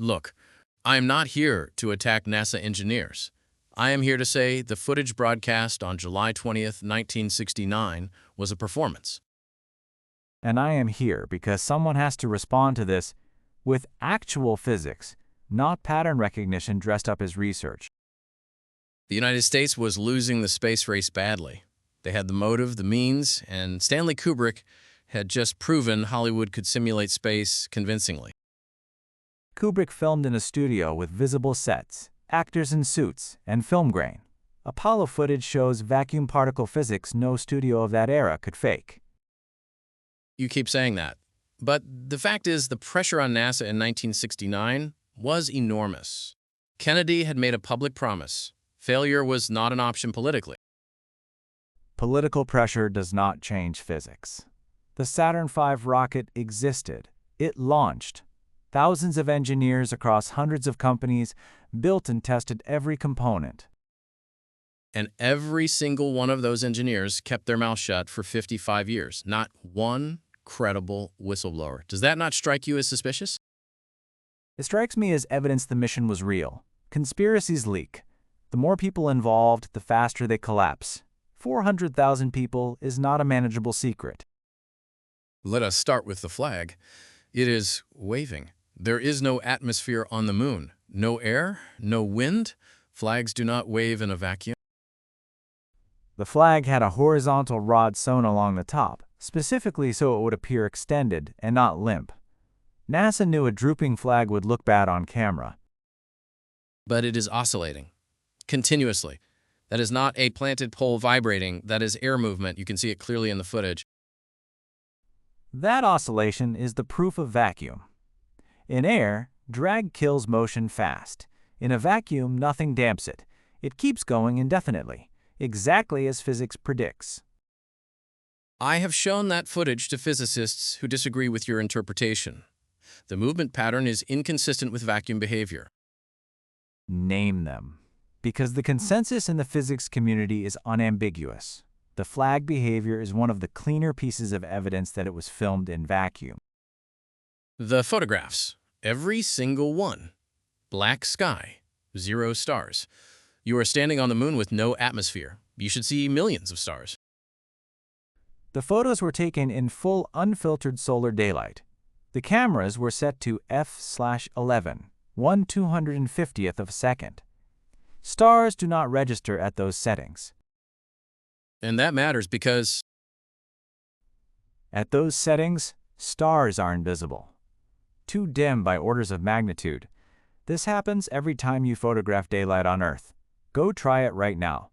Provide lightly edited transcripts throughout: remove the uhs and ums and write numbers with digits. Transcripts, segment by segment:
Look, I am not here to attack NASA engineers. I am here to say the footage broadcast on July 20th, 1969 was a performance. And I am here because someone has to respond to this with actual physics, not pattern recognition dressed up as research. The United States was losing the space race badly. They had the motive, the means, and Stanley Kubrick had just proven Hollywood could simulate space convincingly. Kubrick filmed in a studio with visible sets, actors in suits, and film grain. Apollo footage shows vacuum particle physics no studio of that era could fake. You keep saying that. But the fact is, the pressure on NASA in 1969 was enormous. Kennedy had made a public promise. Failure was not an option politically. Political pressure does not change physics. The Saturn V rocket existed. It launched. Thousands of engineers across hundreds of companies built and tested every component. And every single one of those engineers kept their mouth shut for 55 years. Not one credible whistleblower. Does that not strike you as suspicious? It strikes me as evidence the mission was real. Conspiracies leak. The more people involved, the faster they collapse. 400,000 people is not a manageable secret. Let us start with the flag. It is waving. There is no atmosphere on the moon. No air, no wind. Flags do not wave in a vacuum. The flag had a horizontal rod sewn along the top, specifically so it would appear extended and not limp. NASA knew a drooping flag would look bad on camera. But it is oscillating continuously. That is not a planted pole vibrating. That is air movement. You can see it clearly in the footage. That oscillation is the proof of vacuum. In air, drag kills motion fast. In a vacuum, nothing damps it. It keeps going indefinitely, exactly as physics predicts. I have shown that footage to physicists who disagree with your interpretation. The movement pattern is inconsistent with vacuum behavior. Name them. Because the consensus in the physics community is unambiguous. The flag behavior is one of the cleaner pieces of evidence that it was filmed in vacuum. The photographs, every single one. Black sky, 0 stars. You are standing on the moon with no atmosphere. You should see millions of stars. The photos were taken in full unfiltered solar daylight. The cameras were set to f/11, 1/250th of a second. Stars do not register at those settings. And that matters because At those settings, stars are invisible. Too dim by orders of magnitude. This happens every time you photograph daylight on Earth. Go try it right now.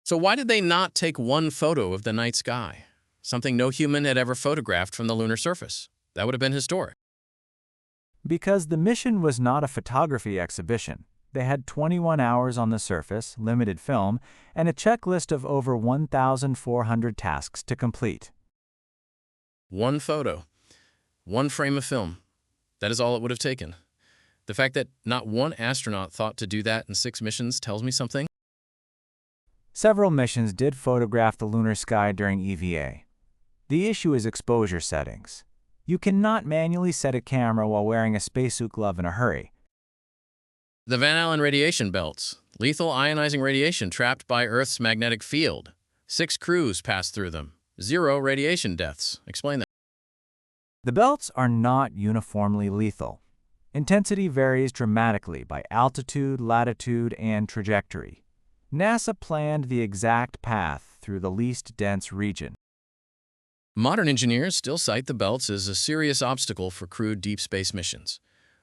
So why did they not take one photo of the night sky? Something no human had ever photographed from the lunar surface. That would have been historic. Because the mission was not a photography exhibition. They had 21 hours on the surface, limited film, and a checklist of over 1,400 tasks to complete. One photo, one frame of film. That is all it would have taken. The fact that not one astronaut thought to do that in 6 missions tells me something. Several missions did photograph the lunar sky during EVA. The issue is exposure settings. You cannot manually set a camera while wearing a spacesuit glove in a hurry. The Van Allen radiation belts, lethal ionizing radiation trapped by Earth's magnetic field. 6 crews passed through them. 0 radiation deaths. Explain that. The belts are not uniformly lethal. Intensity varies dramatically by altitude, latitude, and trajectory. NASA planned the exact path through the least dense region. Modern engineers still cite the belts as a serious obstacle for crewed deep space missions.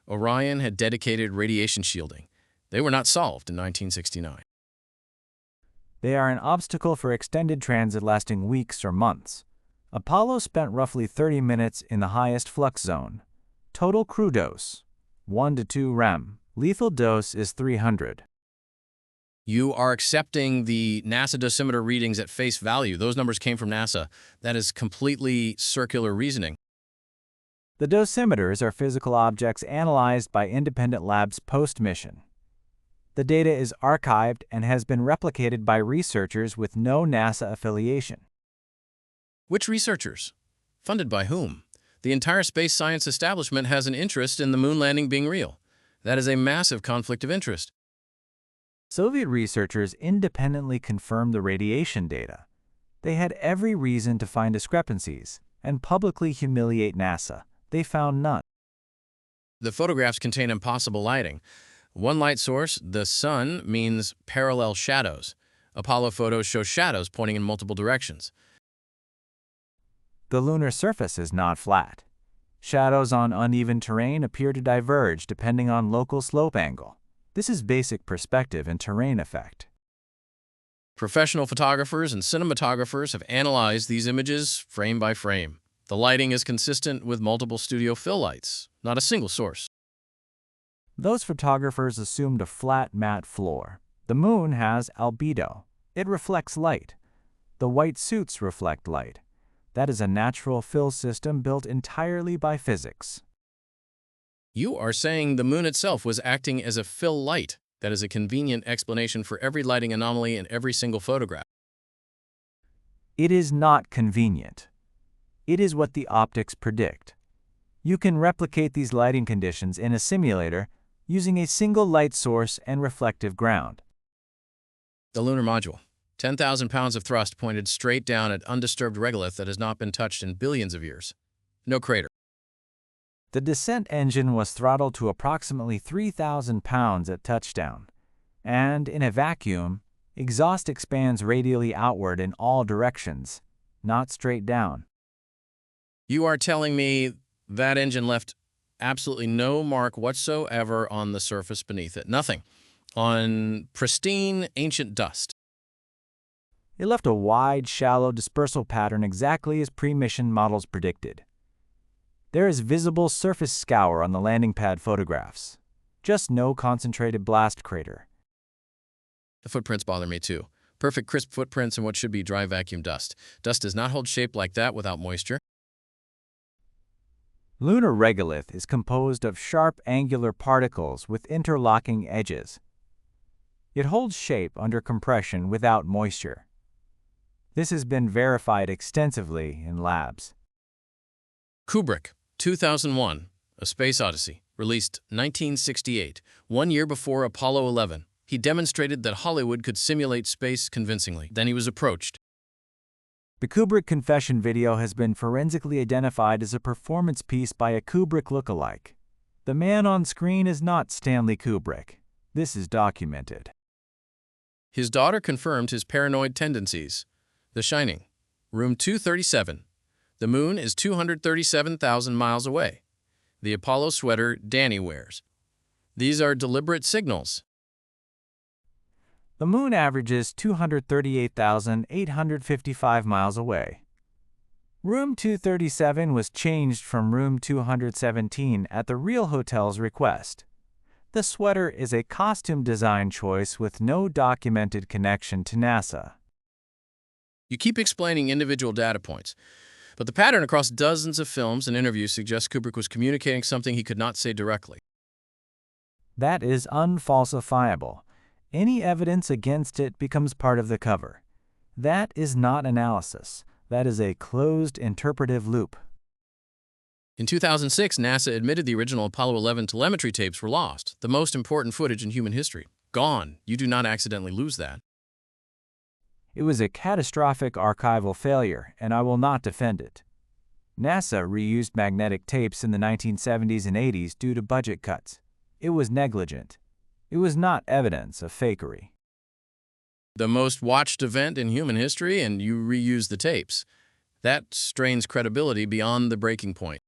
Orion had dedicated radiation shielding. They were not solved in 1969. They are an obstacle for extended transit lasting weeks or months. Apollo spent roughly 30 minutes in the highest flux zone. Total crew dose, 1 to 2 rem. Lethal dose is 300. You are accepting the NASA dosimeter readings at face value. Those numbers came from NASA. That is completely circular reasoning. The dosimeters are physical objects analyzed by independent labs post-mission. The data is archived and has been replicated by researchers with no NASA affiliation. Which researchers? Funded by whom? The entire space science establishment has an interest in the moon landing being real. That is a massive conflict of interest. Soviet researchers independently confirmed the radiation data. They had every reason to find discrepancies and publicly humiliate NASA. They found none. The photographs contain impossible lighting. One light source, the sun, means parallel shadows. Apollo photos show shadows pointing in multiple directions. The lunar surface is not flat. Shadows on uneven terrain appear to diverge depending on local slope angle. This is basic perspective and terrain effect. Professional photographers and cinematographers have analyzed these images frame by frame. The lighting is consistent with multiple studio fill lights, not a single source. Those photographers assumed a flat, matte floor. The moon has albedo. It reflects light. The white suits reflect light. That is a natural fill system built entirely by physics. You are saying the moon itself was acting as a fill light. That is a convenient explanation for every lighting anomaly in every single photograph. It is not convenient. It is what the optics predict. You can replicate these lighting conditions in a simulator using a single light source and reflective ground. The lunar module. 10,000 pounds of thrust pointed straight down at undisturbed regolith that has not been touched in billions of years. No crater. The descent engine was throttled to approximately 3,000 pounds at touchdown, and in a vacuum, exhaust expands radially outward in all directions, not straight down. You are telling me that engine left absolutely no mark whatsoever on the surface beneath it. Nothing. On pristine, ancient dust. It left a wide, shallow dispersal pattern exactly as pre-mission models predicted. There is visible surface scour on the landing pad photographs, just no concentrated blast crater. The footprints bother me too. Perfect crisp footprints in what should be dry vacuum dust. Dust does not hold shape like that without moisture. Lunar regolith is composed of sharp angular particles with interlocking edges. It holds shape under compression without moisture. This has been verified extensively in labs. Kubrick, 2001, A Space Odyssey, released 1968, 1 year before Apollo 11. He demonstrated that Hollywood could simulate space convincingly. Then he was approached. The Kubrick confession video has been forensically identified as a performance piece by a Kubrick lookalike. The man on screen is not Stanley Kubrick. This is documented. His daughter confirmed his paranoid tendencies. The Shining, room 237. The moon is 237,000 miles away. The Apollo sweater Danny wears. These are deliberate signals. The moon averages 238,855 miles away. Room 237 was changed from room 217 at the real hotel's request. The sweater is a costume design choice with no documented connection to NASA. You keep explaining individual data points, but the pattern across dozens of films and interviews suggests Kubrick was communicating something he could not say directly. That is unfalsifiable. Any evidence against it becomes part of the cover. That is not analysis. That is a closed interpretive loop. In 2006, NASA admitted the original Apollo 11 telemetry tapes were lost, the most important footage in human history. Gone. You do not accidentally lose that. It was a catastrophic archival failure, and I will not defend it. NASA reused magnetic tapes in the 1970s and 80s due to budget cuts. It was negligent. It was not evidence of fakery. The most watched event in human history, and you reuse the tapes. That strains credibility beyond the breaking point.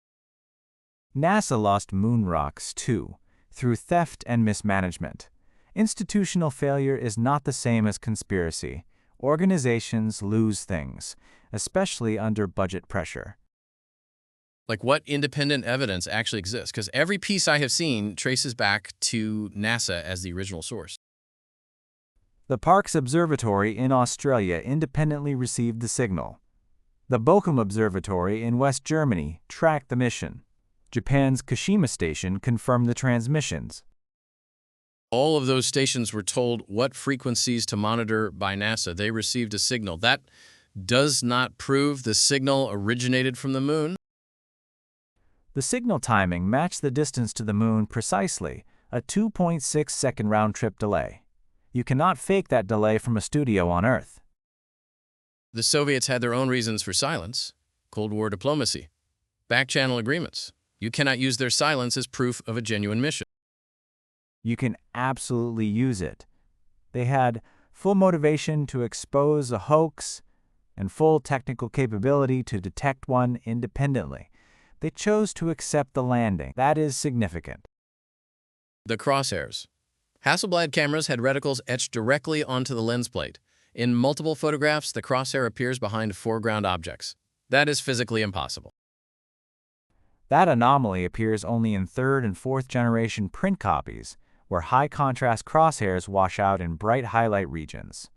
NASA lost moon rocks, too, through theft and mismanagement. Institutional failure is not the same as conspiracy. Organizations lose things, especially under budget pressure. Like what independent evidence actually exists? Because every piece I have seen traces back to NASA as the original source. The Parkes Observatory in Australia independently received the signal. The Bochum Observatory in West Germany tracked the mission. Japan's Kashima Station confirmed the transmissions. All of those stations were told what frequencies to monitor by NASA. They received a signal. That does not prove the signal originated from the moon. The signal timing matched the distance to the moon precisely, a 2.6-second round-trip delay. You cannot fake that delay from a studio on Earth. The Soviets had their own reasons for silence: Cold War diplomacy, back-channel agreements. You cannot use their silence as proof of a genuine mission. You can absolutely use it. They had full motivation to expose a hoax and full technical capability to detect one independently. They chose to accept the landing. That is significant. The crosshairs. Hasselblad cameras had reticles etched directly onto the lens plate. In multiple photographs, the crosshair appears behind foreground objects. That is physically impossible. That anomaly appears only in third and fourth generation print copies, where high-contrast crosshairs wash out in bright highlight regions.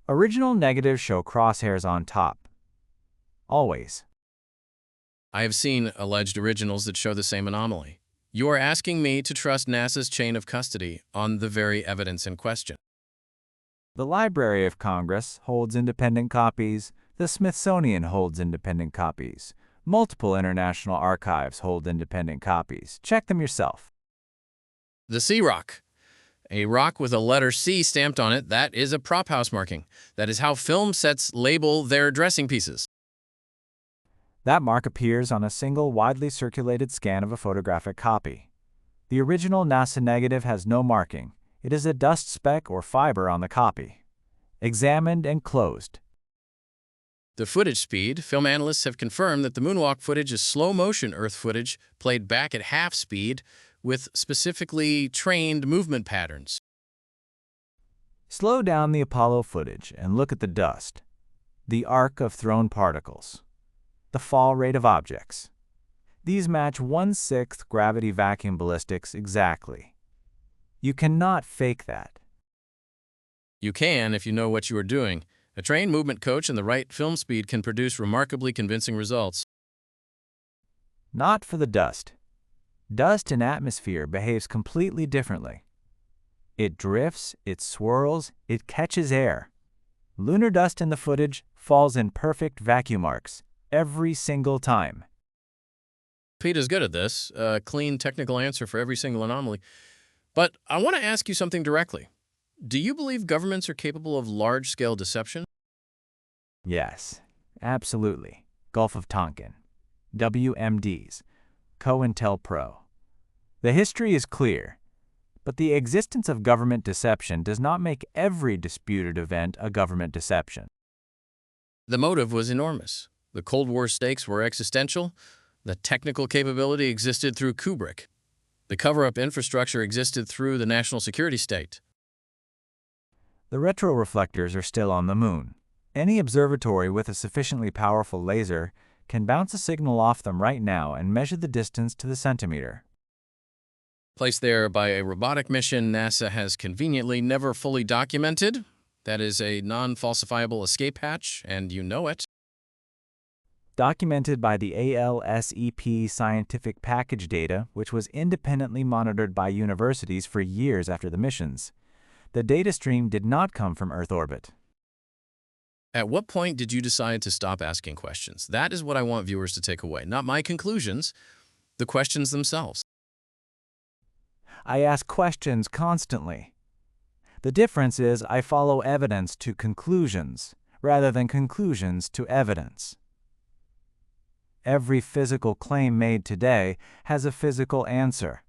Original negatives show crosshairs on top. Always. I have seen alleged originals that show the same anomaly. You are asking me to trust NASA's chain of custody on the very evidence in question. The Library of Congress holds independent copies. The Smithsonian holds independent copies. Multiple international archives hold independent copies. Check them yourself. The Sea Rock. A rock with a letter C stamped on it, that is a prop house marking. That is how film sets label their dressing pieces. That mark appears on a single widely circulated scan of a photographic copy. The original NASA negative has no marking. It is a dust speck or fiber on the copy. Examined and closed. The footage speed. Film analysts have confirmed that the moonwalk footage is slow-motion Earth footage played back at half speed with specifically trained movement patterns. Slow down the Apollo footage and look at the dust, the arc of thrown particles, the fall rate of objects. These match 1/6 gravity vacuum ballistics exactly. You cannot fake that. You can if you know what you are doing. A trained movement coach and the right film speed can produce remarkably convincing results. Not for the dust. Dust in atmosphere behaves completely differently. It drifts, it swirls, it catches air. Lunar dust in the footage falls in perfect vacuum arcs every single time. Pete is good at this, a clean technical answer for every single anomaly. But I want to ask you something directly. Do you believe governments are capable of large-scale deception? Yes, absolutely. Gulf of Tonkin. WMDs. COINTELPRO. The history is clear, but the existence of government deception does not make every disputed event a government deception. The motive was enormous. The Cold War stakes were existential. The technical capability existed through Kubrick. The cover-up infrastructure existed through the national security state. The retroreflectors are still on the moon. Any observatory with a sufficiently powerful laser can bounce a signal off them right now and measure the distance to the centimeter. Placed there by a robotic mission NASA has conveniently never fully documented. That is a non-falsifiable escape hatch, and you know it. Documented by the ALSEP scientific package data, which was independently monitored by universities for years after the missions. The data stream did not come from Earth orbit. At what point did you decide to stop asking questions? That is what I want viewers to take away, not my conclusions, the questions themselves. I ask questions constantly. The difference is I follow evidence to conclusions, rather than conclusions to evidence. Every physical claim made today has a physical answer.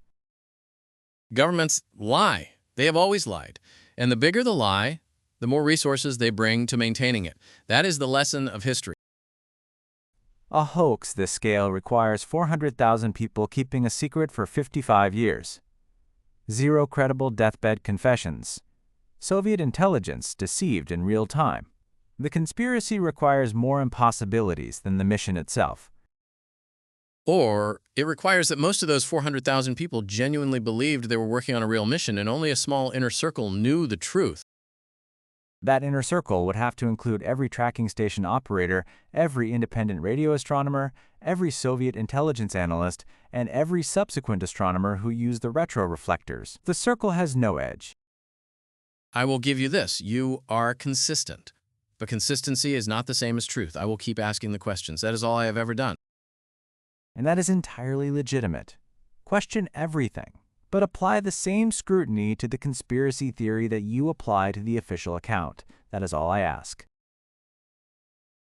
Governments lie. They have always lied. And the bigger the lie, the more resources they bring to maintaining it. That is the lesson of history. A hoax this scale requires 400,000 people keeping a secret for 55 years. 0 credible deathbed confessions. Soviet intelligence deceived in real time. The conspiracy requires more impossibilities than the mission itself. Or it requires that most of those 400,000 people genuinely believed they were working on a real mission and only a small inner circle knew the truth. That inner circle would have to include every tracking station operator, every independent radio astronomer, every Soviet intelligence analyst, and every subsequent astronomer who used the retroreflectors. The circle has no edge. I will give you this. You are consistent. But consistency is not the same as truth. I will keep asking the questions. That is all I have ever done. and that is entirely legitimate. Question everything, but apply the same scrutiny to the conspiracy theory that you apply to the official account. That is all I ask.